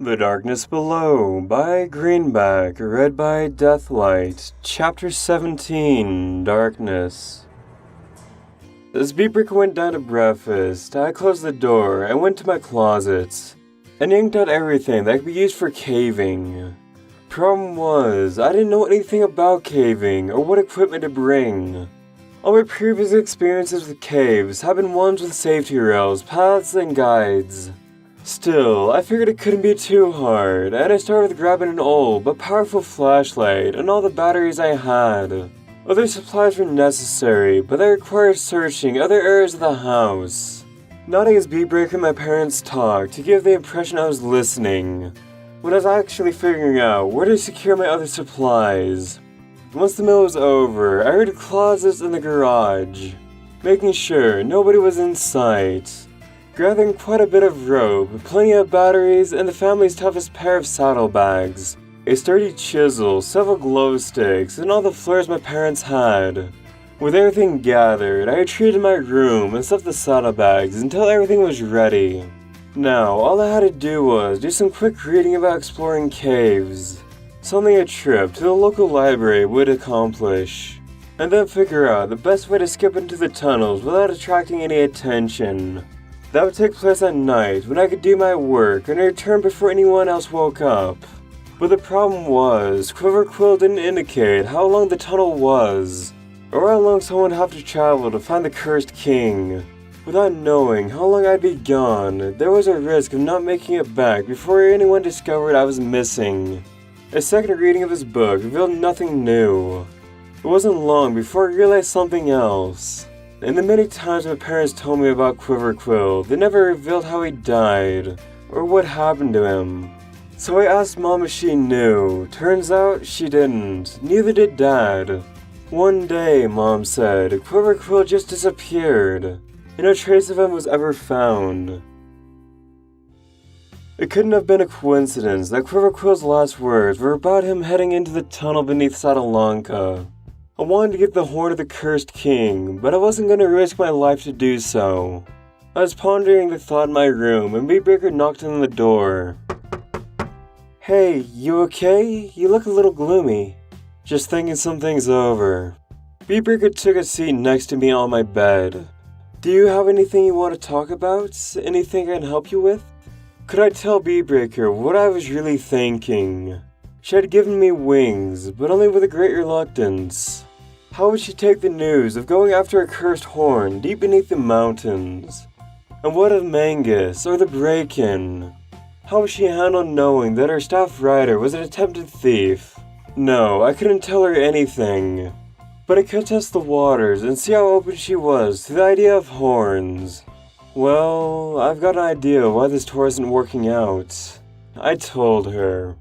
The Darkness Below by Greenback, read by Deathlight, Chapter 17, Darkness. As Beatbreaker went down to breakfast, I closed the door and went to my closets and yanked out everything that could be used for caving. Problem was, I didn't know anything about caving or what equipment to bring. All my previous experiences with caves have been ones with safety rails, paths, and guides. Still, I figured it couldn't be too hard, and I started with grabbing an old but powerful flashlight and all the batteries I had. Other supplies were necessary, but they required searching other areas of the house. Nodding as Beatbreaker and my parents talked to give the impression I was listening, when I was actually figuring out where to secure my other supplies. Once the meal was over, I heard closets in the garage, making sure nobody was in sight. Gathering quite a bit of rope, plenty of batteries, and the family's toughest pair of saddlebags, a sturdy chisel, several glow sticks, and all the flares my parents had. With everything gathered, I retreated to my room and stuffed the saddlebags until everything was ready. Now, all I had to do was do some quick reading about exploring caves, something a trip to the local library would accomplish, and then figure out the best way to skip into the tunnels without attracting any attention. That would take place at night when I could do my work and return before anyone else woke up. But the problem was, Quiverquill didn't indicate how long the tunnel was, or how long someone would have to travel to find the Cursed King. Without knowing how long I'd be gone, there was a risk of not making it back before anyone discovered I was missing. A second reading of his book revealed nothing new. It wasn't long before I realized something else. And the many times my parents told me about Quiverquill, they never revealed how he died, or what happened to him. So I asked Mom if she knew. Turns out she didn't. Neither did Dad. One day, Mom said, Quiverquill just disappeared, and no trace of him was ever found. It couldn't have been a coincidence that Quiverquill's last words were about him heading into the tunnel beneath Sadalanka. I wanted to get the horn of the Cursed King, but I wasn't going to risk my life to do so. I was pondering the thought in my room, and Beatbreaker knocked on the door. Hey, you okay? You look a little gloomy. Just thinking some things over. Beatbreaker took a seat next to me on my bed. Do you have anything you want to talk about? Anything I can help you with? Could I tell Beatbreaker what I was really thinking? She had given me wings, but only with a great reluctance. How would she take the news of going after a cursed horn deep beneath the mountains? And what of Mangus or the break-in? How would she handle knowing that her staff rider was an attempted thief? No, I couldn't tell her anything. But I could test the waters and see how open she was to the idea of horns. Well, I've got an idea why this tour isn't working out. I told her.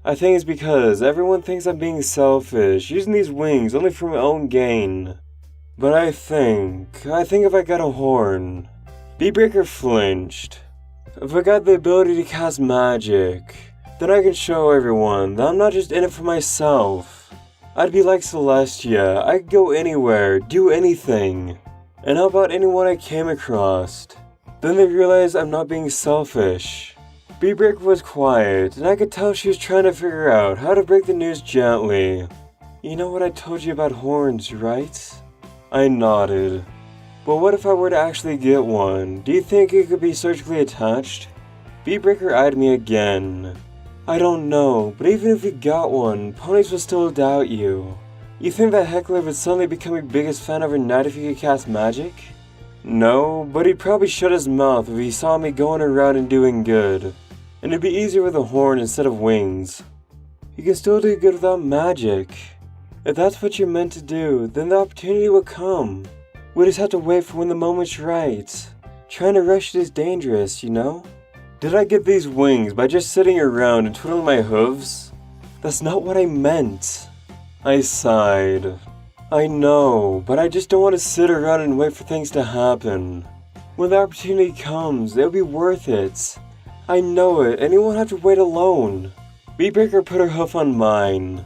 I think it's because everyone thinks I'm being selfish, using these wings only for my own gain. But I think if I got a horn. Beatbreaker flinched. If I got the ability to cast magic, then I can show everyone that I'm not just in it for myself. I'd be like Celestia, I could go anywhere, do anything, and help out anyone I came across. Then they realized I'm not being selfish. Beatbreaker was quiet, and I could tell she was trying to figure out how to break the news gently. You know what I told you about horns, right? I nodded. But what if I were to actually get one? Do you think it could be surgically attached? Beatbreaker eyed me again. I don't know, but even if you got one, ponies would still doubt you. You think that Heckler would suddenly become your biggest fan overnight if he could cast magic? No, but he'd probably shut his mouth if he saw me going around and doing good. And it'd be easier with a horn instead of wings. You can still do good without magic. If that's what you're meant to do, then the opportunity will come. We just have to wait for when the moment's right. Trying to rush it is dangerous, you know? Did I get these wings by just sitting around and twiddling my hooves? That's not what I meant. I sighed. I know, but I just don't want to sit around and wait for things to happen. When the opportunity comes, it'll be worth it. I know it, and you won't have to wait alone. Beatbreaker put her hoof on mine.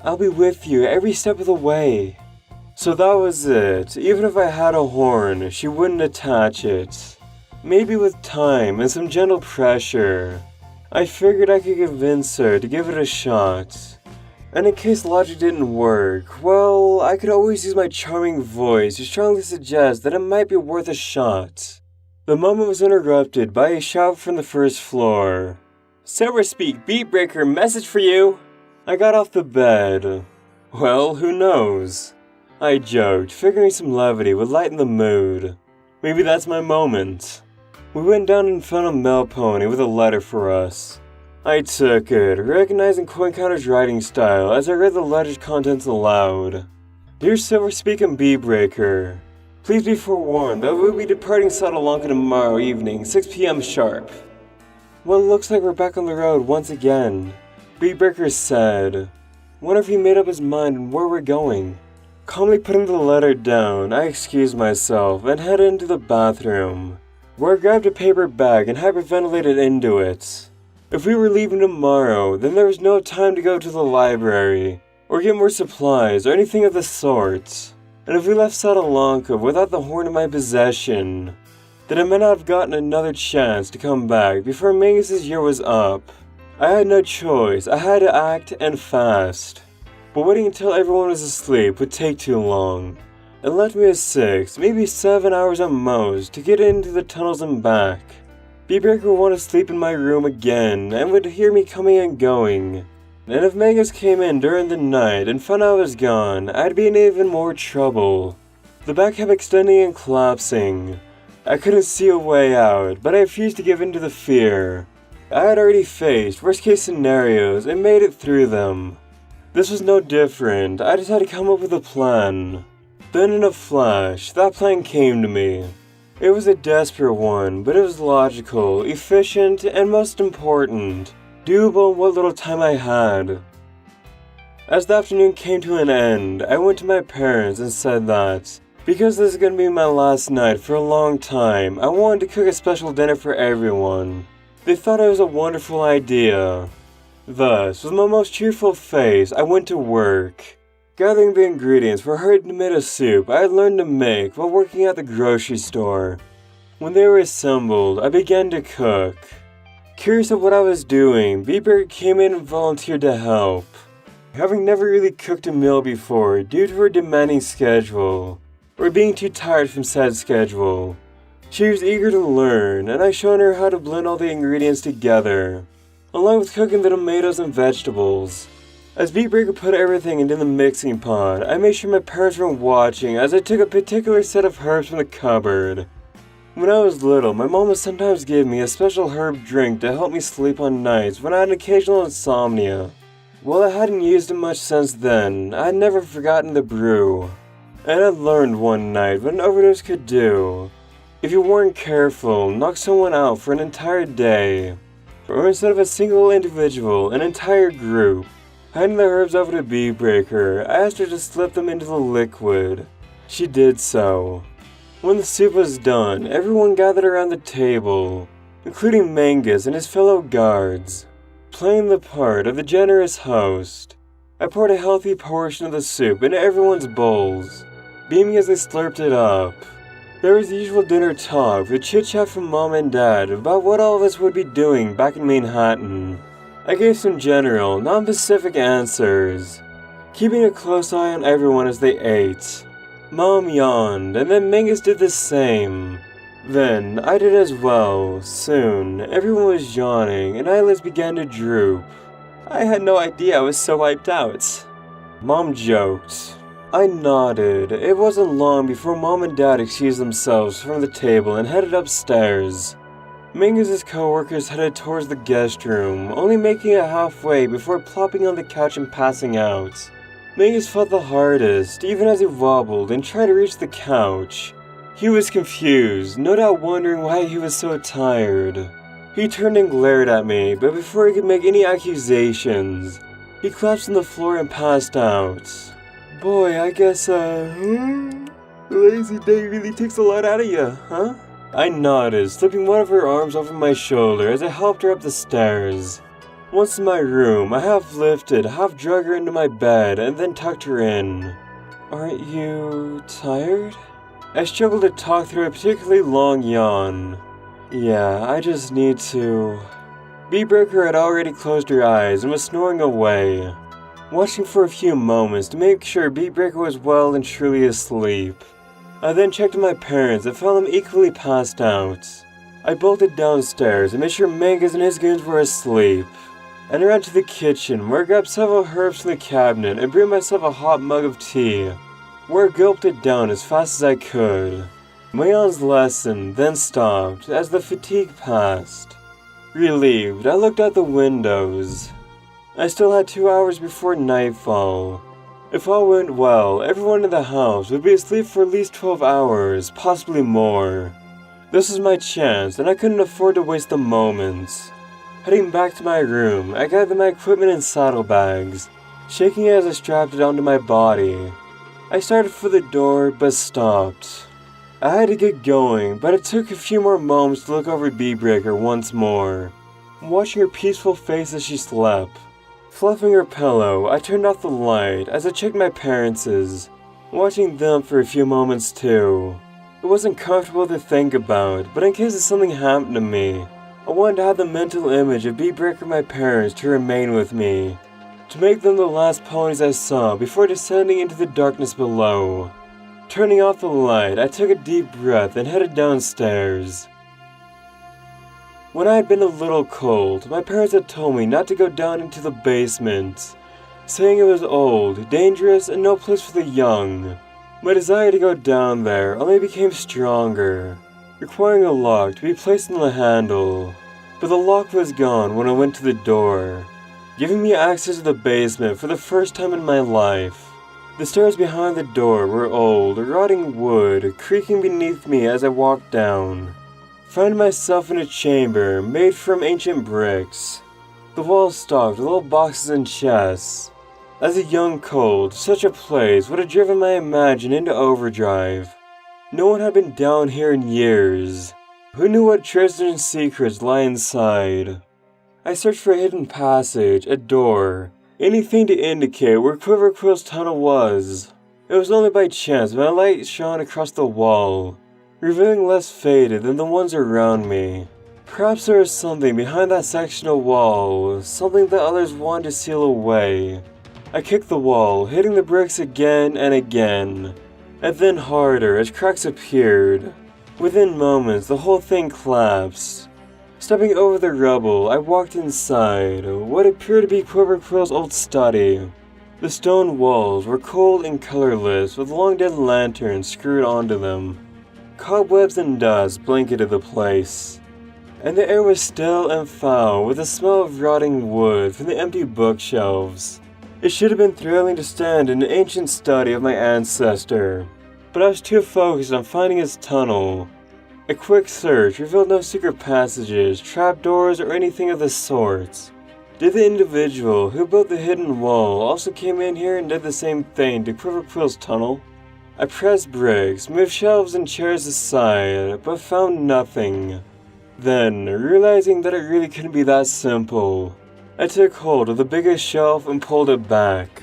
I'll be with you every step of the way. So that was it. Even if I had a horn, she wouldn't attach it. Maybe with time and some gentle pressure, I figured I could convince her to give it a shot. And in case logic didn't work, well, I could always use my charming voice to strongly suggest that it might be worth a shot. The moment was interrupted by a shout from the first floor. "Silver Speak, Beatbreaker, message for you!" I got off the bed. Well, who knows? I joked, figuring some levity would lighten the mood. Maybe that's my moment. We went down and found a mail pony with a letter for us. I took it, recognizing Coin Counter's writing style as I read the letter's contents aloud. "Dear Silver Speak and Beatbreaker, please be forewarned that we'll be departing Sadalanka tomorrow evening, 6 p.m. sharp." Well, it looks like we're back on the road once again, Beatbreaker said. Wonder if he made up his mind on where we're going. Calmly putting the letter down, I excused myself and headed into the bathroom, where I grabbed a paper bag and hyperventilated into it. If we were leaving tomorrow, then there was no time to go to the library, or get more supplies, or anything of the sort. And if we left Sadalanka without the horn in my possession, then I might not have gotten another chance to come back before Mangus's year was up. I had no choice, I had to act and fast. But waiting until everyone was asleep would take too long. It left me with 6, maybe 7 hours at most to get into the tunnels and back. Beatbreaker would want to sleep in my room again and would hear me coming and going. And if Mangus came in during the night and found I was gone, I'd be in even more trouble. The back kept extending and collapsing. I couldn't see a way out, but I refused to give in to the fear. I had already faced worst case scenarios and made it through them. This was no different, I just had to come up with a plan. Then in a flash, that plan came to me. It was a desperate one, but it was logical, efficient, and most important, doable in what little time I had. As the afternoon came to an end, I went to my parents and said that, because this is going to be my last night for a long time, I wanted to cook a special dinner for everyone. They thought it was a wonderful idea. Thus, with my most cheerful face, I went to work, gathering the ingredients for herb tomato soup I had learned to make while working at the grocery store. When they were assembled, I began to cook. Curious of what I was doing, Beatbreaker came in and volunteered to help. Having never really cooked a meal before due to her demanding schedule, or being too tired from said schedule, she was eager to learn, and I showed her how to blend all the ingredients together, along with cooking the tomatoes and vegetables. As Beatbreaker put everything into the mixing pot, I made sure my parents were watching as I took a particular set of herbs from the cupboard. When I was little, my mom would sometimes give me a special herb drink to help me sleep on nights when I had an occasional insomnia. While I hadn't used it much since then, I had never forgotten the brew. And I learned one night what an overdose could do. If you weren't careful, knock someone out for an entire day. Or instead of a single individual, an entire group. Handing the herbs over to Beatbreaker, I asked her to slip them into the liquid. She did so. When the soup was done, everyone gathered around the table, including Mangus and his fellow guards, playing the part of the generous host. I poured a healthy portion of the soup into everyone's bowls, beaming as they slurped it up. There was the usual dinner talk with chit-chat from Mom and Dad about what all of us would be doing back in Manhattan. I gave some general, non-specific answers, keeping a close eye on everyone as they ate. Mom yawned, and then Mangus did the same. Then I did as well. Soon, everyone was yawning, and eyelids began to droop. I had no idea I was so wiped out. Mom joked. I nodded. It wasn't long before Mom and Dad excused themselves from the table and headed upstairs. Mangus's co-workers headed towards the guest room, only making it halfway before plopping on the couch and passing out. Mangus fought the hardest, even as he wobbled and tried to reach the couch. He was confused, no doubt wondering why he was so tired. He turned and glared at me, but before he could make any accusations, he collapsed on the floor and passed out. Boy, I guess, the lazy day really takes a lot out of you, huh? I nodded, slipping one of her arms over my shoulder as I helped her up the stairs. Once in my room, I half lifted, half drug her into my bed, and then tucked her in. Aren't you tired? I struggled to talk through a particularly long yawn. Yeah, I just need to Beatbreaker had already closed her eyes and was snoring away. Watching for a few moments to make sure Beatbreaker was well and truly asleep. I then checked on my parents and found them equally passed out. I bolted downstairs and made sure Mangus and his goons were asleep. And ran to the kitchen where I grabbed several herbs from the cabinet and brewed myself a hot mug of tea, where I gulped it down as fast as I could. My yawn's lessened, then stopped as the fatigue passed. Relieved, I looked out the windows. I still had 2 hours before nightfall. If all went well, everyone in the house would be asleep for at least 12 hours, possibly more. This was my chance, and I couldn't afford to waste the moments. Heading back to my room, I gathered my equipment in saddlebags, shaking it as I strapped it onto my body. I started for the door, but stopped. I had to get going, but it took a few more moments to look over Beatbreaker once more, watching her peaceful face as she slept. Fluffing her pillow, I turned off the light as I checked my parents', watching them for a few moments too. It wasn't comfortable to think about, but in case something happened to me, I wanted to have the mental image of Beatbreaker and my parents to remain with me, to make them the last ponies I saw before descending into the darkness below. Turning off the light, I took a deep breath and headed downstairs. When I had been a little cold, my parents had told me not to go down into the basement, saying it was old, dangerous, and no place for the young. My desire to go down there only became stronger, requiring a lock to be placed on the handle. But the lock was gone when I went to the door, giving me access to the basement for the first time in my life. The stairs behind the door were old, rotting wood, creaking beneath me as I walked down. Finding myself in a chamber made from ancient bricks. The walls stocked with old boxes and chests. As a young colt, such a place would have driven my imagination into overdrive. No one had been down here in years. Who knew what treasures and secrets lie inside? I searched for a hidden passage, a door, anything to indicate where Quiverquill's tunnel was. It was only by chance my light shone across the wall, revealing less faded than the ones around me. Perhaps there was something behind that section of wall, something that others wanted to seal away. I kicked the wall, hitting the bricks again and again, and then harder as cracks appeared. Within moments, the whole thing collapsed. Stepping over the rubble, I walked inside what appeared to be Quiverquill's old study. The stone walls were cold and colorless, with long-dead lanterns screwed onto them. Cobwebs and dust blanketed the place, and the air was still and foul with the smell of rotting wood from the empty bookshelves. It should have been thrilling to stand in an ancient study of my ancestor, but I was too focused on finding his tunnel. A quick search revealed no secret passages, trapdoors, or anything of the sort. Did the individual who built the hidden wall also came in here and did the same thing to Quiverquill's tunnel? I pressed bricks, moved shelves and chairs aside, but found nothing. Then, realizing that it really couldn't be that simple, I took hold of the biggest shelf and pulled it back.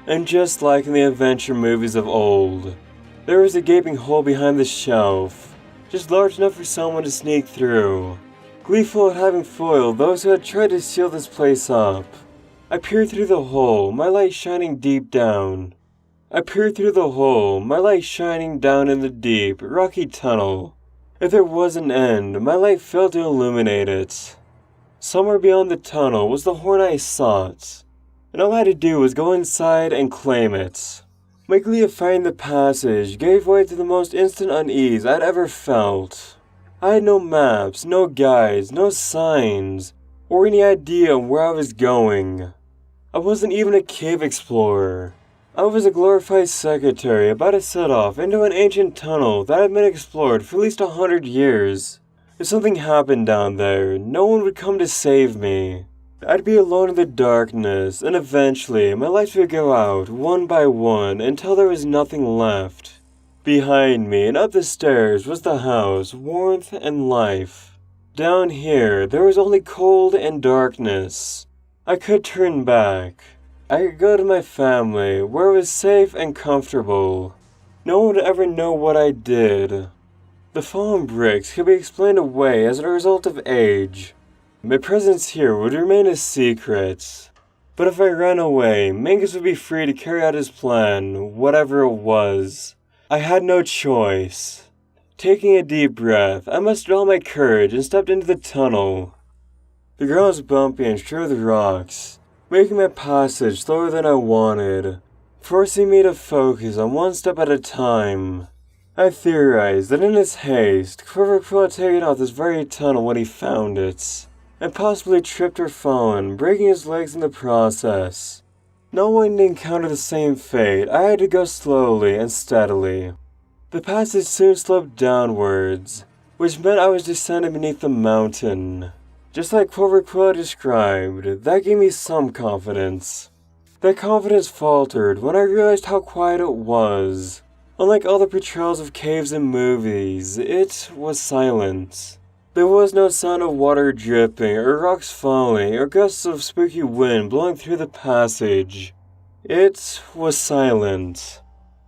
And just like in the adventure movies of old, there was a gaping hole behind the shelf, just large enough for someone to sneak through. Gleeful at having foiled those who had tried to seal this place up, I peered through the hole, my light shining deep down. I peered through the hole, my light shining down in the deep, rocky tunnel. If there was an end, my light failed to illuminate it. Somewhere beyond the tunnel was the horn I sought, and all I had to do was go inside and claim it. My glee of finding the passage gave way to the most instant unease I'd ever felt. I had no maps, no guides, no signs, or any idea on where I was going. I wasn't even a cave explorer. I was a glorified secretary about to set off into an ancient tunnel that had been explored for at least 100 years. If something happened down there, no one would come to save me. I'd be alone in the darkness, and eventually my lights would go out one by one until there was nothing left. Behind me and up the stairs was the house, warmth and life. Down here, there was only cold and darkness. I could turn back. I could go to my family, where it was safe and comfortable. No one would ever know what I did. The fallen bricks could be explained away as a result of age. my presence here would remain a secret. But if I ran away, Mangus would be free to carry out his plan, whatever it was. I had no choice. Taking a deep breath, I mustered all my courage and stepped into the tunnel. The ground was bumpy and strewn with rocks, making my passage slower than I wanted, forcing me to focus on one step at a time. I theorized that in his haste, Quiverquill had taken out this very tunnel when he found it, and possibly tripped or fallen, breaking his legs in the process. Not wanting to encounter the same fate, I had to go slowly and steadily. The passage soon sloped downwards, which meant I was descending beneath the mountain. Just like Quiverquill described, that gave me some confidence. That confidence faltered when I realized how quiet it was. Unlike all the portrayals of caves in movies, it was silent. There was no sound of water dripping, or rocks falling, or gusts of spooky wind blowing through the passage. It was silent.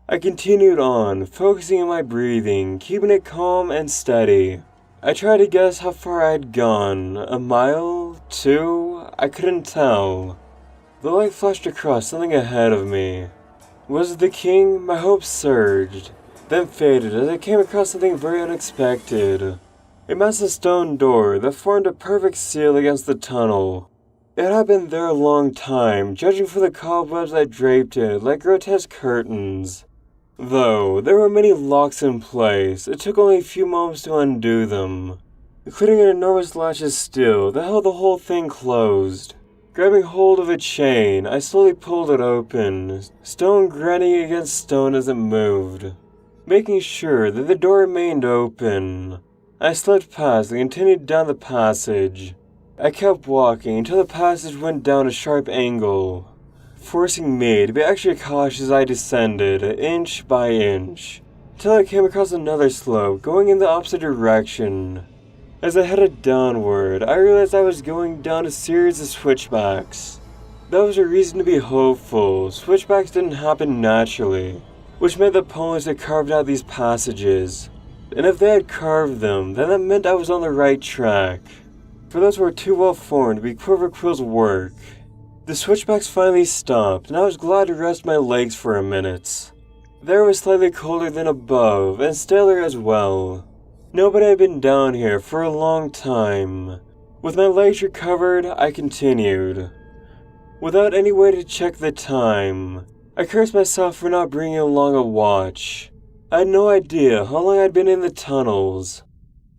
I continued on, focusing on my breathing, keeping it calm and steady. I tried to guess how far I had gone. A mile? 2? I couldn't tell. The light flashed across something ahead of me. Was it the king? My hopes surged, then faded as I came across something very unexpected. A massive stone door that formed a perfect seal against the tunnel. It had been there a long time, judging from the cobwebs that draped it like grotesque curtains. Though there were many locks in place, it took only a few moments to undo them, including an enormous latch of steel that held the whole thing closed. Grabbing hold of a chain, I slowly pulled it open, stone grinding against stone as it moved. Making sure that the door remained open, I slipped past and continued down the passage. I kept walking until the passage went down a sharp angle, forcing me to be extra cautious as I descended, inch by inch, until I came across another slope going in the opposite direction. As I headed downward, I realized I was going down a series of switchbacks. That was a reason to be hopeful. Switchbacks didn't happen naturally, which meant the ponies had carved out these passages. And if they had carved them, then that meant I was on the right track. For those were too well formed to be Quiverquill's work. The switchbacks finally stopped, and I was glad to rest my legs for a minute. The air was slightly colder than above, and staler as well. Nobody had been down here for a long time. With my legs recovered, I continued. Without any way to check the time, I cursed myself for not bringing along a watch. I had no idea how long I'd been in the tunnels.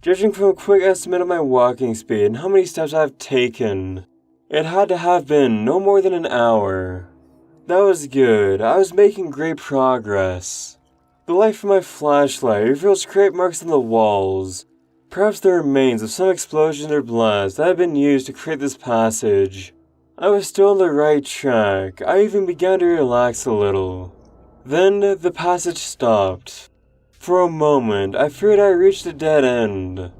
Judging from a quick estimate of my walking speed and how many steps I've taken, it had to have been no more than an hour. That was good. I was making great progress. The light from my flashlight revealed scrape marks on the walls, perhaps the remains of some explosion or blast that had been used to create this passage. I was still on the right track. I even began to relax a little. Then the passage stopped. For a moment, I feared I reached a dead end.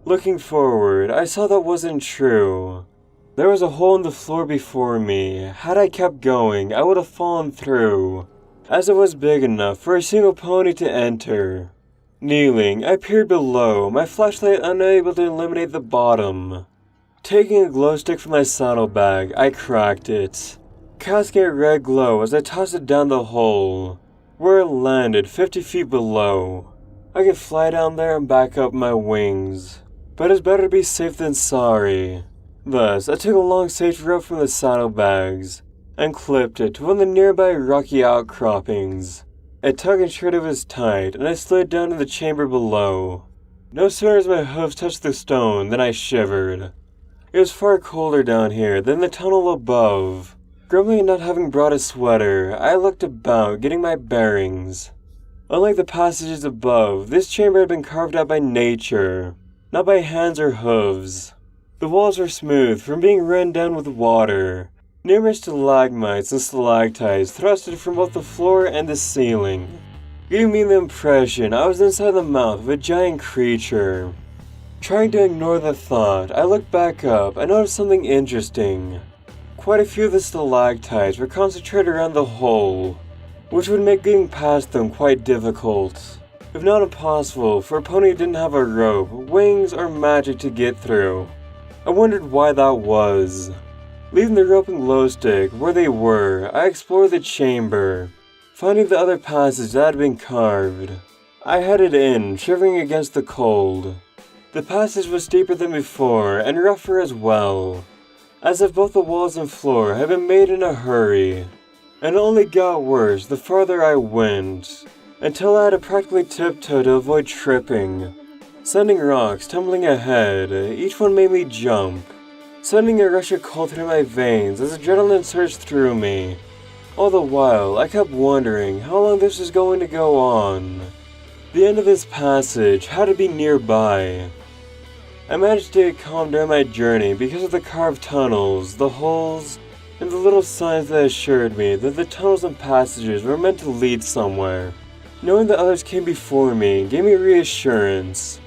Looking forward, I saw that wasn't true. There was a hole in the floor before me. Had I kept going, I would have fallen through, as it was big enough for a single pony to enter. Kneeling, I peered below, my flashlight unable to illuminate the bottom. Taking a glow stick from my saddlebag, I cracked it, casting a red glow as I tossed it down the hole, where it landed 50 feet below. I could fly down there and back up my wings, but it's better to be safe than sorry. Thus, I took a long safety rope from the saddlebags and clipped it to one of the nearby rocky outcroppings. A tug and shred was tight, and I slid down to the chamber below. No sooner as my hooves touched the stone than I shivered. It was far colder down here than the tunnel above. Grumbling at not having brought a sweater, I looked about, getting my bearings. Unlike the passages above, this chamber had been carved out by nature, not by hands or hooves. The walls were smooth from being run down with water. Numerous stalagmites and stalactites thrusted from both the floor and the ceiling, giving me the impression I was inside the mouth of a giant creature. Trying to ignore the thought, I looked back up and noticed something interesting. Quite a few of the stalactites were concentrated around the hole, which would make getting past them quite difficult, if not impossible for a pony who didn't have a rope, wings, or magic to get through. I wondered why that was. Leaving the rope and glow stick where they were, I explored the chamber, finding the other passage that had been carved. I headed in, shivering against the cold. The passage was steeper than before, and rougher as well, as if both the walls and floor had been made in a hurry. And it only got worse the farther I went, until I had to practically tiptoe to avoid tripping, sending rocks tumbling ahead. Each one made me jump, sending a rush of cold through my veins as adrenaline surged through me. All the while, I kept wondering how long this was going to go on. The end of this passage had to be nearby. I managed to get calm during my journey because of the carved tunnels, the holes, and the little signs that assured me that the tunnels and passages were meant to lead somewhere. Knowing that others came before me gave me reassurance.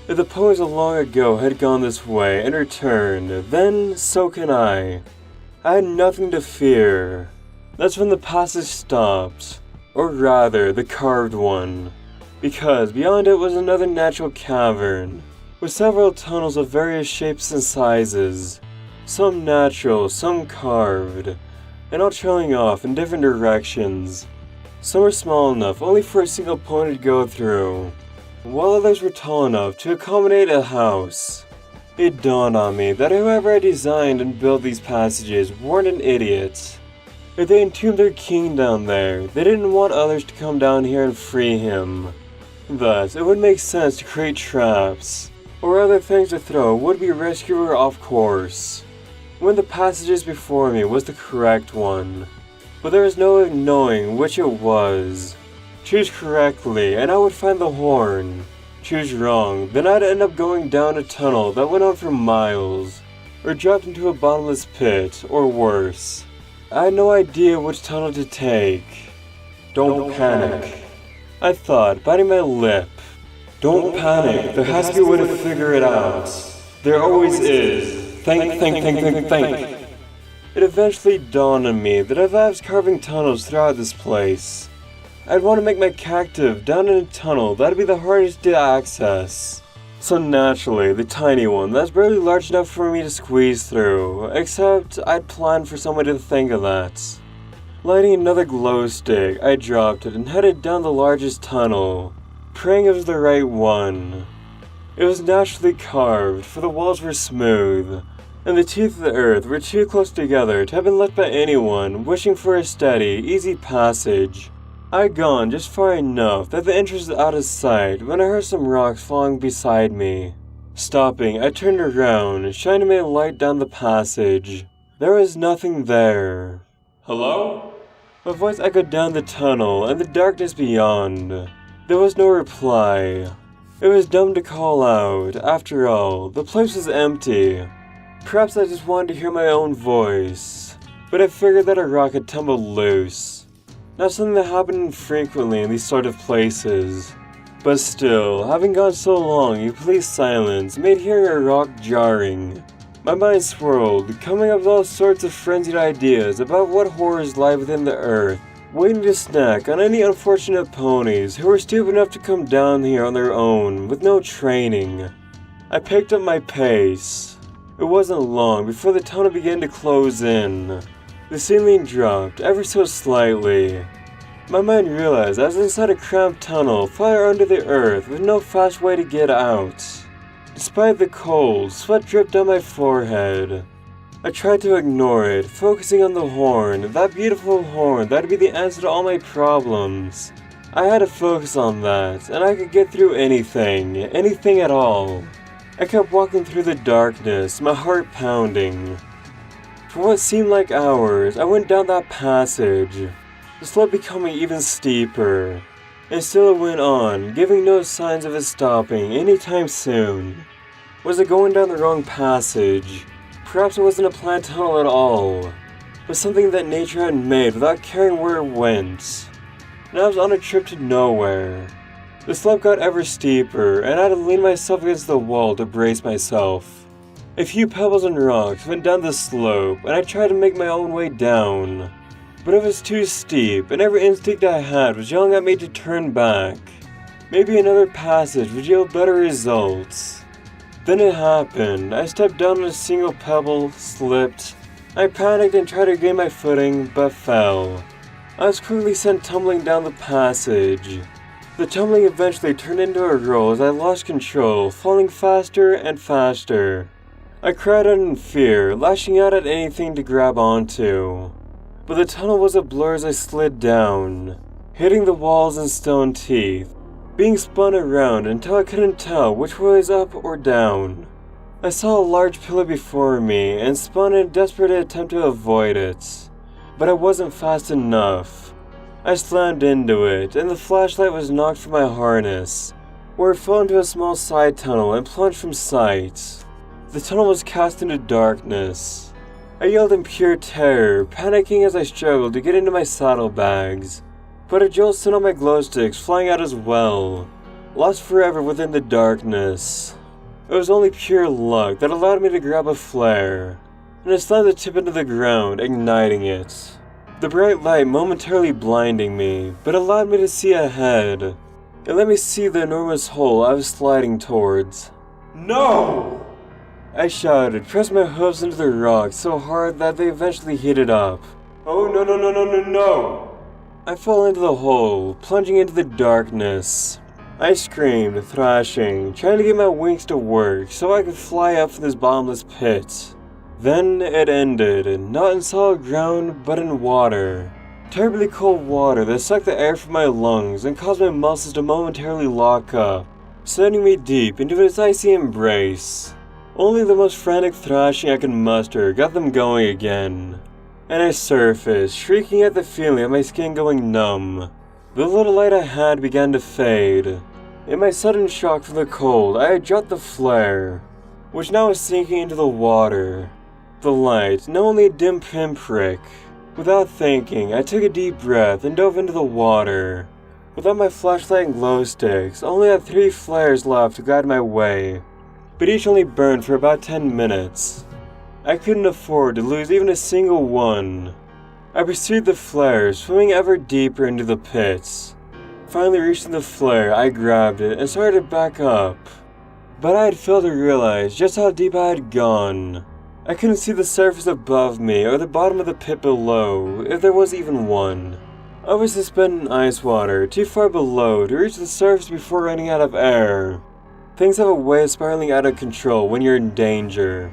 If the poets of long ago had gone this way and returned, then so can I. I had nothing to fear. That's when the passage stopped, or rather, the carved one, because beyond it was another natural cavern, with several tunnels of various shapes and sizes, some natural, some carved, and all trailing off in different directions. Some were small enough only for a single pony to go through, while others were tall enough to accommodate a house. It dawned on me that whoever had designed and built these passages weren't an idiot. If they entombed their king down there, they didn't want others to come down here and free him. Thus, it would make sense to create traps, or other things to throw a would-be rescuer off course, when the passages before me was the correct one. But there was no way of knowing which it was. Choose correctly, and I would find the horn. Choose wrong, then I'd end up going down a tunnel that went on for miles, or dropped into a bottomless pit, or worse. I had no idea which tunnel to take. Don't panic, I thought, biting my lip. Don't panic, there has to be a way to figure it out. There always is. Think. It eventually dawned on me that if I was carving tunnels throughout this place, I'd want to make my cactive down in a tunnel that'd be the hardest to access. So naturally, the tiny one that's barely large enough for me to squeeze through, except I'd planned for somebody to think of that. Lighting another glow stick, I dropped it and headed down the largest tunnel, praying it was the right one. It was naturally carved, for the walls were smooth, and the teeth of the earth were too close together to have been left by anyone wishing for a steady, easy passage. I had gone just far enough that the entrance was out of sight when I heard some rocks falling beside me. Stopping, I turned around, shining my light down the passage. There was nothing there. Hello? My voice echoed down the tunnel and the darkness beyond. There was no reply. It was dumb to call out. After all, the place was empty. Perhaps I just wanted to hear my own voice, but I figured that a rock had tumbled loose. Not something that happened infrequently in these sort of places. But still, having gone so long in complete silence made hearing a rock jarring. My mind swirled, coming up with all sorts of frenzied ideas about what horrors lie within the earth, waiting to snack on any unfortunate ponies who were stupid enough to come down here on their own with no training. I picked up my pace. It wasn't long before the tunnel began to close in. The ceiling dropped ever so slightly. My mind realized I was inside a cramped tunnel far under the earth with no fast way to get out. Despite the cold, sweat dripped down my forehead. I tried to ignore it, focusing on the horn, that beautiful horn that'd be the answer to all my problems. I had to focus on that, and I could get through anything at all. I kept walking through the darkness, my heart pounding. For what seemed like hours, I went down that passage, the slope becoming even steeper. And still it went on, giving no signs of it stopping anytime soon. Was it going down the wrong passage? Perhaps it wasn't a planned tunnel at all, but something that nature had made without caring where it went. And I was on a trip to nowhere. The slope got ever steeper, and I had to lean myself against the wall to brace myself. A few pebbles and rocks went down the slope, and I tried to make my own way down. But it was too steep, and every instinct I had was yelling at me to turn back. Maybe another passage would yield better results. Then it happened. I stepped down on a single pebble, slipped. I panicked and tried to gain my footing, but fell. I was quickly sent tumbling down the passage. The tumbling eventually turned into a roll as I lost control, falling faster and faster. I cried out in fear, lashing out at anything to grab onto. But the tunnel was a blur as I slid down, hitting the walls and stone teeth, being spun around until I couldn't tell which way was up or down. I saw a large pillar before me and spun in a desperate attempt to avoid it, but I wasn't fast enough. I slammed into it, and the flashlight was knocked from my harness, where it fell into a small side tunnel and plunged from sight. The tunnel was cast into darkness. I yelled in pure terror, panicking as I struggled to get into my saddlebags, but a jolt sent all my glow sticks flying out as well, lost forever within the darkness. It was only pure luck that allowed me to grab a flare, and I slammed the tip into the ground, igniting it. The bright light momentarily blinding me, but allowed me to see ahead. It let me see the enormous hole I was sliding towards. No! I shouted, pressed my hooves into the rock so hard that they eventually heated up. Oh no! I fell into the hole, plunging into the darkness. I screamed, thrashing, trying to get my wings to work so I could fly up from this bottomless pit. Then it ended, not in solid ground, but in water. Terribly cold water that sucked the air from my lungs and caused my muscles to momentarily lock up, sending me deep into its icy embrace. Only the most frantic thrashing I could muster got them going again, and I surfaced, shrieking at the feeling of my skin going numb. The little light I had began to fade. In my sudden shock from the cold, I had dropped the flare, which now was sinking into the water. The light, now only a dim pinprick. Without thinking, I took a deep breath and dove into the water. Without my flashlight and glow sticks, I only had 3 flares left to guide my way, but each only burned for about 10 minutes. I couldn't afford to lose even a single one. I pursued the flare, swimming ever deeper into the pits. Finally reaching the flare, I grabbed it and started to back up. But I had failed to realize just how deep I had gone. I couldn't see the surface above me or the bottom of the pit below, if there was even one. I was suspended in ice water, too far below to reach the surface before running out of air. Things have a way of spiraling out of control when you're in danger.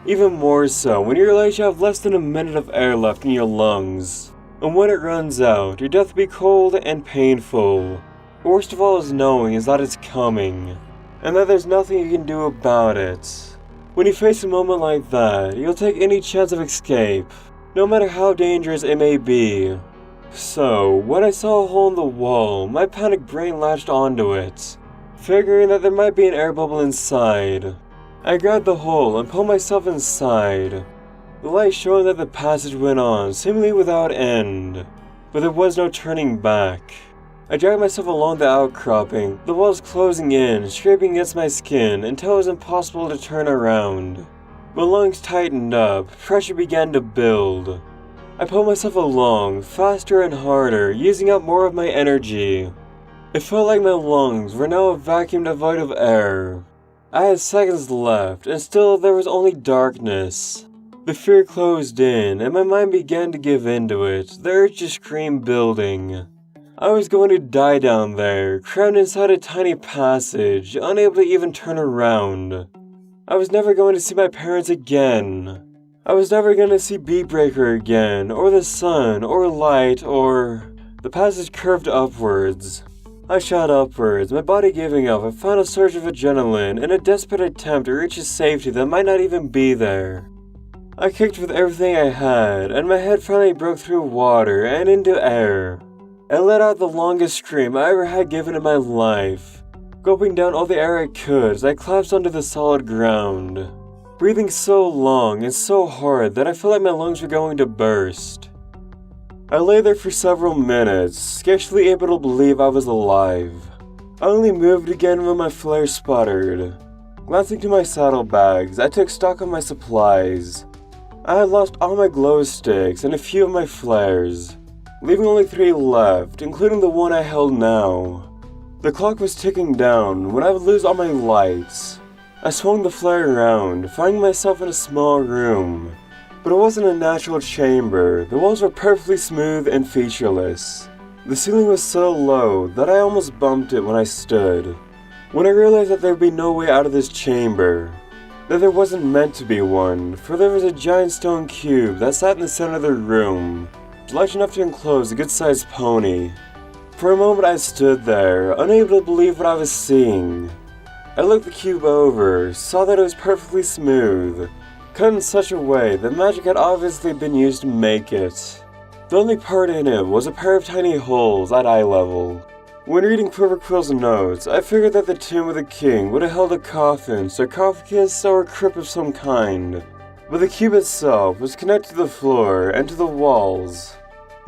Even more so when you realize you have less than a minute of air left in your lungs. And when it runs out, your death will be cold and painful. Worst of all is knowing is that it's coming, and that there's nothing you can do about it. When you face a moment like that, you'll take any chance of escape, no matter how dangerous it may be. So, when I saw a hole in the wall, my panicked brain latched onto it, figuring that there might be an air bubble inside. I grabbed the hole and pulled myself inside, the light showing that the passage went on, seemingly without end, but there was no turning back. I dragged myself along the outcropping, the walls closing in, scraping against my skin until it was impossible to turn around. My lungs tightened up, pressure began to build. I pulled myself along, faster and harder, using up more of my energy. It felt like my lungs were now a vacuum devoid of air. I had seconds left, and still there was only darkness. The fear closed in, and my mind began to give in to it, the urge to scream building. I was going to die down there, crammed inside a tiny passage, unable to even turn around. I was never going to see my parents again. I was never going to see Beatbreaker again, or the sun, or light, or... The passage curved upwards. I shot upwards, my body giving up a final surge of adrenaline in a desperate attempt to reach a safety that might not even be there. I kicked with everything I had, and my head finally broke through water and into air. I let out the longest scream I ever had given in my life, gulping down all the air I could as I collapsed onto the solid ground, breathing so long and so hard that I felt like my lungs were going to burst. I lay there for several minutes, scarcely able to believe I was alive. I only moved again when my flare sputtered. Glancing to my saddlebags, I took stock of my supplies. I had lost all my glow sticks and a few of my flares, leaving only 3 left, including the one I held now. The clock was ticking down when I would lose all my lights. I swung the flare around, finding myself in a small room. But it wasn't a natural chamber. The walls were perfectly smooth and featureless. The ceiling was so low that I almost bumped it when I stood. When I realized that there would be no way out of this chamber, that there wasn't meant to be one, for there was a giant stone cube that sat in the center of the room, large enough to enclose a good-sized pony. For a moment I stood there, unable to believe what I was seeing. I looked the cube over, saw that it was perfectly smooth, cut in such a way that magic had obviously been used to make it. The only part in it was a pair of tiny holes at eye level. When reading Quiverquill's notes, I figured that the tomb of the king would have held a coffin, sarcophagus, or a crypt of some kind, but the cube itself was connected to the floor and to the walls.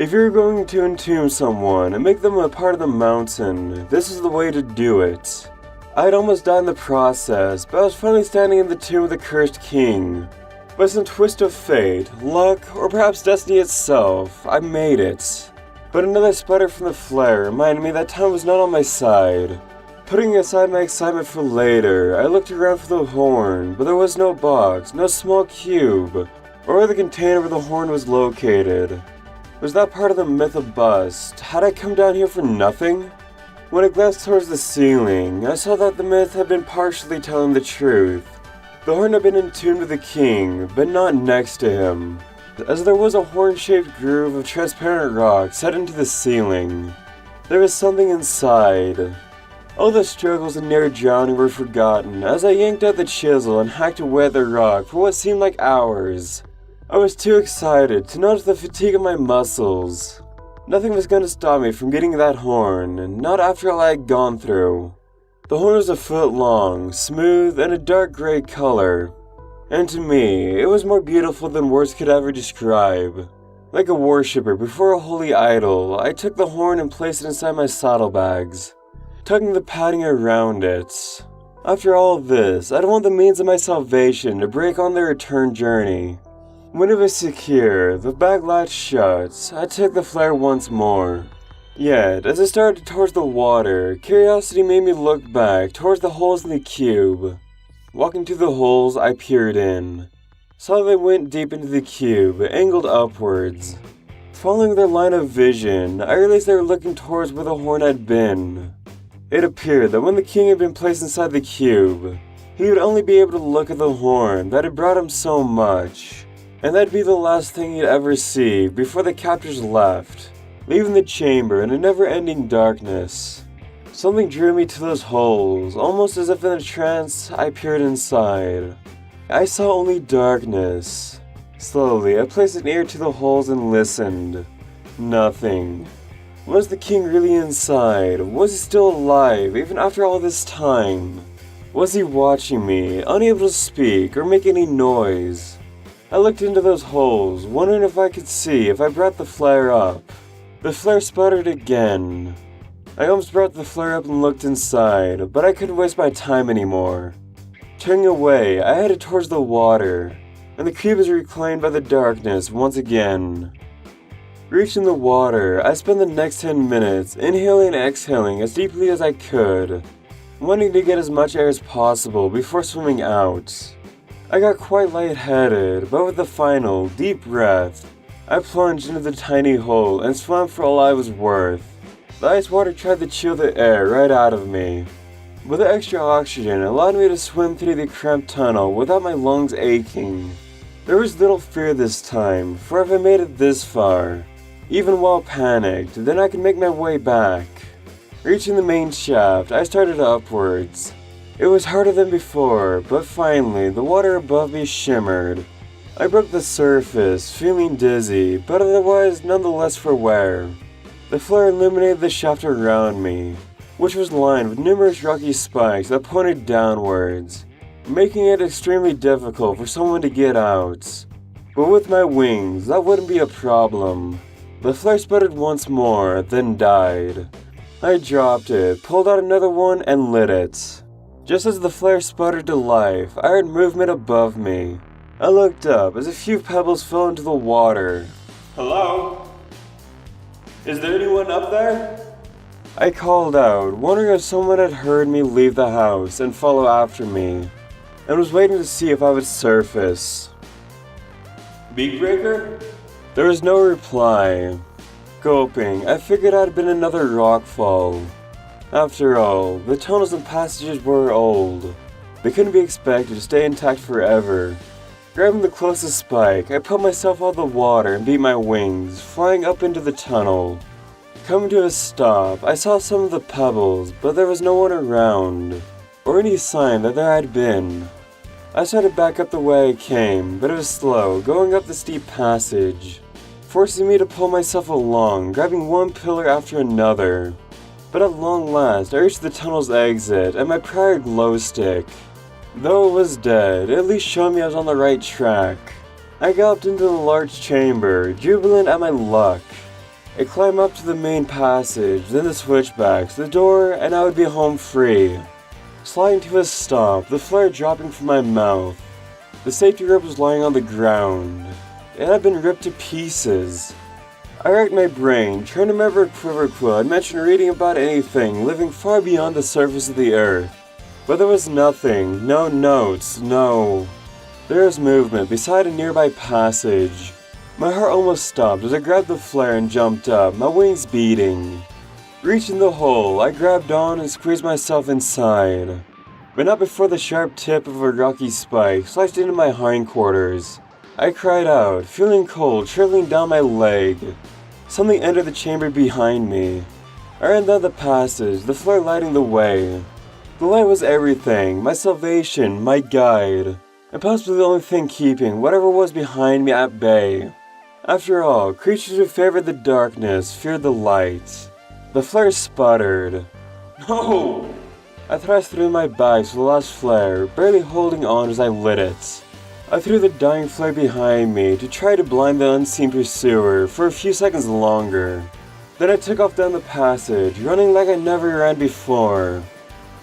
If you're going to entomb someone and make them a part of the mountain, this is the way to do it. I had almost died in the process, but I was finally standing in the tomb of the cursed king. By some twist of fate, luck, or perhaps destiny itself, I made it. But another sputter from the flare reminded me that time was not on my side. Putting aside my excitement for later, I looked around for the horn, but there was no box, no small cube, or where the container where the horn was located. Was that part of the myth a bust? Had I come down here for nothing? When I glanced towards the ceiling, I saw that the myth had been partially telling the truth. The horn had been entombed with the king, but not next to him, as there was a horn-shaped groove of transparent rock set into the ceiling. There was something inside. All the struggles and near drowning were forgotten as I yanked out the chisel and hacked away at the rock for what seemed like hours. I was too excited to notice the fatigue of my muscles. Nothing was going to stop me from getting that horn, not after all I had gone through. The horn was a foot long, smooth, and a dark gray color. And to me, it was more beautiful than words could ever describe. Like a worshipper before a holy idol, I took the horn and placed it inside my saddlebags, tugging the padding around it. After all of this, I don't want the means of my salvation to break on their return journey. When it was secure, the bag latch shut, I took the flare once more. Yet, as I started towards the water, curiosity made me look back towards the holes in the cube. Walking to the holes, I peered in. Saw they went deep into the cube, angled upwards. Following their line of vision, I realized they were looking towards where the horn had been. It appeared that when the king had been placed inside the cube, he would only be able to look at the horn that had brought him so much, and that'd be the last thing he'd ever see before the captors left, leaving the chamber in a never-ending darkness. Something drew me to those holes, almost as if in a trance I peered inside. I saw only darkness. Slowly, I placed an ear to the holes and listened. Nothing. Was the king really inside? Was he still alive, even after all this time? Was he watching me, unable to speak or make any noise? I looked into those holes, wondering if I could see if I brought the flare up. The flare sputtered again. I almost brought the flare up and looked inside, but I couldn't waste my time anymore. Turning away, I headed towards the water, and the cube was reclaimed by the darkness once again. Reaching the water, I spent the next 10 minutes inhaling and exhaling as deeply as I could, wanting to get as much air as possible before swimming out. I got quite lightheaded, but with the final, deep breath, I plunged into the tiny hole and swam for all I was worth. The ice water tried to chill the air right out of me, but the extra oxygen allowed me to swim through the cramped tunnel without my lungs aching. There was little fear this time, for if I made it this far, even while panicked, then I could make my way back. Reaching the main shaft, I started upwards. It was harder than before, but finally, the water above me shimmered. I broke the surface, feeling dizzy, but otherwise nonetheless for wear. The flare illuminated the shaft around me, which was lined with numerous rocky spikes that pointed downwards, making it extremely difficult for someone to get out. But with my wings, that wouldn't be a problem. The flare sputtered once more, then died. I dropped it, pulled out another one, and lit it. Just as the flare sputtered to life, I heard movement above me. I looked up as a few pebbles fell into the water. Hello? Is there anyone up there? I called out, wondering if someone had heard me leave the house and follow after me. and was waiting to see if I would surface. Beak breaker? There was no reply. Gulping, I figured I'd been another rockfall. After all, the tunnels and passages were old. They couldn't be expected to stay intact forever. Grabbing the closest spike, I put myself out of the water and beat my wings, flying up into the tunnel. Coming to a stop, I saw some of the pebbles, but there was no one around, or any sign that there had been. I started back up the way I came, but it was slow, going up the steep passage, forcing me to pull myself along, grabbing one pillar after another. But at long last, I reached the tunnel's exit and my prior glow stick. Though it was dead, it at least showed me I was on the right track. I galloped into the large chamber, jubilant at my luck. I climbed up to the main passage, then the switchbacks, the door, and I would be home free. Sliding to a stop, the flare dropping from my mouth. The safety rope was lying on the ground. It had been ripped to pieces. I racked my brain, trying to remember if Quiverquill had mentioned reading about anything living far beyond the surface of the earth. But there was nothing, no notes, no. There was movement beside a nearby passage. My heart almost stopped as I grabbed the flare and jumped up, my wings beating. Reaching the hole, I grabbed on and squeezed myself inside. But not before the sharp tip of a rocky spike sliced into my hindquarters. I cried out, feeling cold trickling down my leg. Something entered the chamber behind me. I ran down the passage, the flare lighting the way. The light was everything, my salvation, my guide, and possibly the only thing keeping whatever was behind me at bay. After all, creatures who favored the darkness feared the light. The flare sputtered. No! I thrust through my bags for the last flare, barely holding on as I lit it. I threw the dying flare behind me to try to blind the unseen pursuer for a few seconds longer. Then I took off down the passage, running like I never ran before.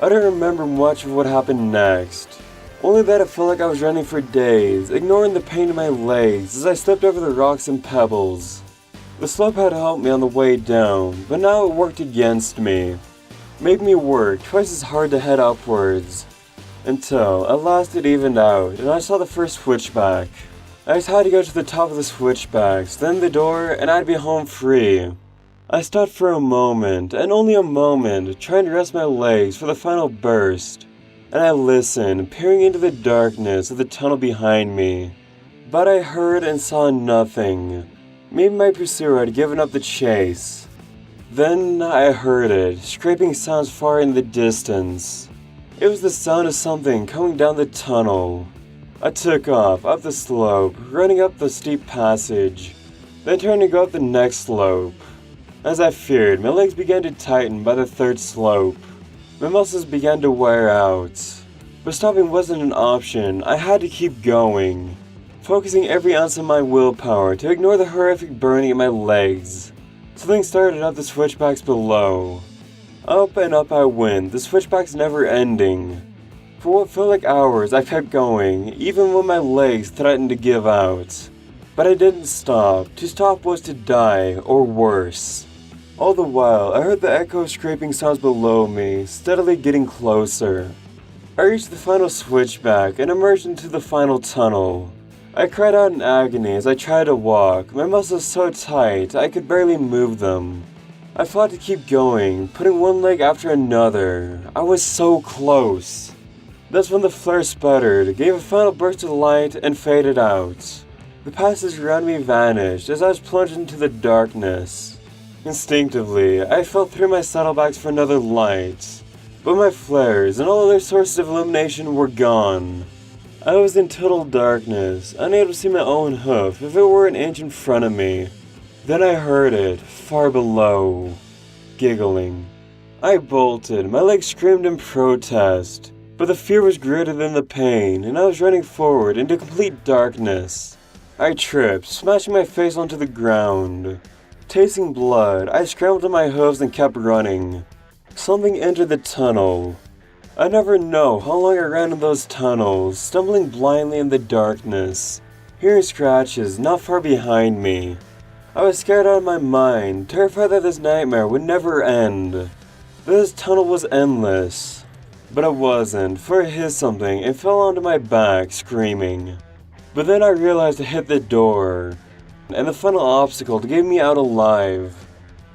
I don't remember much of what happened next. Only that it felt like I was running for days, ignoring the pain in my legs as I stepped over the rocks and pebbles. The slope had helped me on the way down, but now it worked against me. Made me work twice as hard to head upwards. Until, at last it evened out, and I saw the first switchback. I just had to go to the top of the switchbacks, then the door, and I'd be home free. I stopped for a moment, and only a moment, trying to rest my legs for the final burst. And I listened, peering into the darkness of the tunnel behind me. But I heard and saw nothing. Maybe my pursuer had given up the chase. Then I heard it, scraping sounds far in the distance. It was the sound of something coming down the tunnel. I took off, up the slope, running up the steep passage, then turned to go up the next slope. As I feared, my legs began to tighten by the third slope. My muscles began to wear out. But stopping wasn't an option, I had to keep going, focusing every ounce of my willpower to ignore the horrific burning in my legs. Something started up the switchbacks below. Up and up I went, the switchbacks never ending. For what felt like hours, I kept going, even when my legs threatened to give out. But I didn't stop. To stop was to die, or worse. All the while, I heard the echo of scraping sounds below me, steadily getting closer. I reached the final switchback and emerged into the final tunnel. I cried out in agony as I tried to walk, my muscles so tight I could barely move them. I fought to keep going, putting one leg after another. I was so close. That's when the flare sputtered, gave a final burst of light, and faded out. The passage around me vanished as I was plunged into the darkness. Instinctively, I felt through my saddlebags for another light, but my flares and all other sources of illumination were gone. I was in total darkness, unable to see my own hoof if it were an inch in front of me. Then I heard it, far below, giggling. I bolted, my legs screamed in protest, but the fear was greater than the pain, and I was running forward into complete darkness. I tripped, smashing my face onto the ground. Tasting blood, I scrambled to my hooves and kept running. Something entered the tunnel. I never know how long I ran in those tunnels, stumbling blindly in the darkness, hearing scratches not far behind me. I was scared out of my mind, terrified that this nightmare would never end. This tunnel was endless. But I wasn't, for it hit something and fell onto my back, screaming. But then I realized I hit the door, and the final obstacle to get me out alive.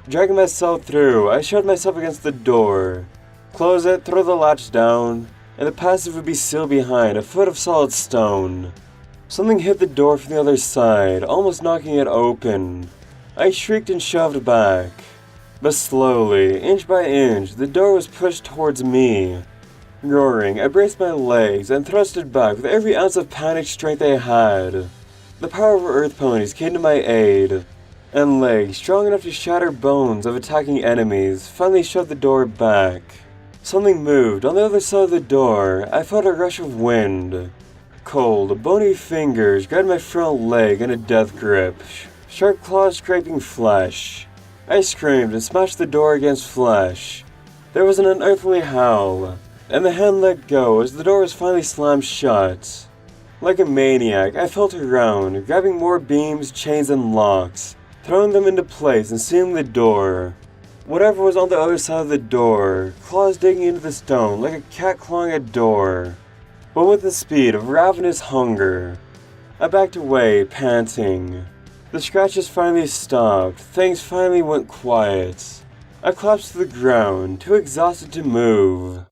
Dragging myself through, I shoved myself against the door, close it, throw the latch down, and the passage would be sealed behind a foot of solid stone. Something hit the door from the other side, almost knocking it open. I shrieked and shoved back. But slowly, inch by inch, the door was pushed towards me. Roaring, I braced my legs and thrusted back with every ounce of panic strength I had. The power of earth ponies came to my aid, and legs strong enough to shatter bones of attacking enemies finally shoved the door back. Something moved on the other side of the door. I felt a rush of wind. Cold, bony fingers grabbed my front leg in a death grip, sharp claws scraping flesh. I screamed and smashed the door against flesh. There was an unearthly howl, and the hand let go as the door was finally slammed shut. Like a maniac, I felt around, grabbing more beams, chains, and locks, throwing them into place and sealing the door. Whatever was on the other side of the door, claws digging into the stone like a cat clawing a door, but with the speed of ravenous hunger. I backed away, panting. The scratches finally stopped, things finally went quiet. I collapsed to the ground, too exhausted to move.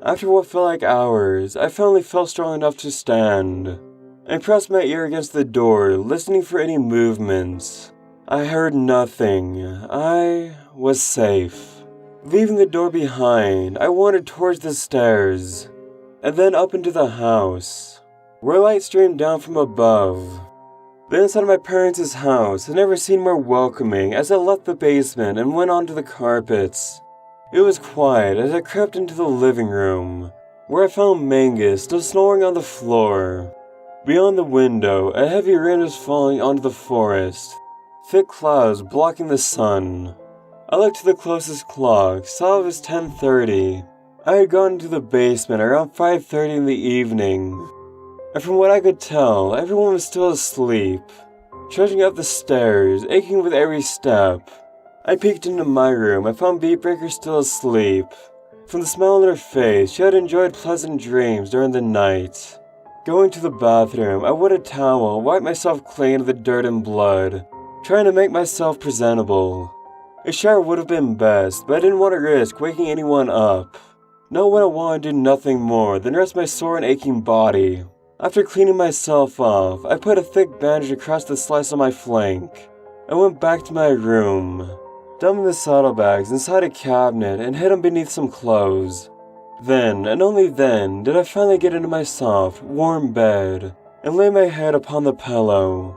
After what felt like hours, I finally felt strong enough to stand. I pressed my ear against the door, listening for any movements. I heard nothing. I was safe. Leaving the door behind, I wandered towards the stairs, and then up into the house, where light streamed down from above. The inside of my parents' house had never seemed more welcoming as I left the basement and went onto the carpets. It was quiet as I crept into the living room, where I found Mangus still snoring on the floor. Beyond the window, a heavy rain was falling onto the forest, thick clouds blocking the sun. I looked to the closest clock, saw it was 10:30. I had gone into the basement around 5:30 in the evening, and from what I could tell, everyone was still asleep. Trudging up the stairs, aching with every step, I peeked into my room and found Beatbreaker still asleep. From the smile on her face, she had enjoyed pleasant dreams during the night. Going to the bathroom, I wet a towel, wiped myself clean of the dirt and blood, trying to make myself presentable. A shower would have been best, but I didn't want to risk waking anyone up. Now when I wanted to do nothing more than rest my sore and aching body. After cleaning myself off, I put a thick bandage across the slice on my flank. I went back to my room, dumping the saddlebags inside a cabinet and hid them beneath some clothes. Then, and only then, did I finally get into my soft, warm bed and lay my head upon the pillow.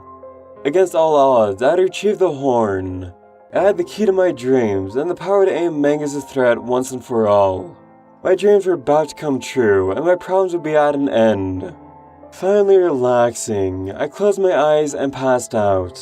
Against all odds, I had retrieved the horn. I had the key to my dreams and the power to aim Mangus' threat once and for all. My dreams were about to come true, and my problems would be at an end. Finally relaxing, I closed my eyes and passed out.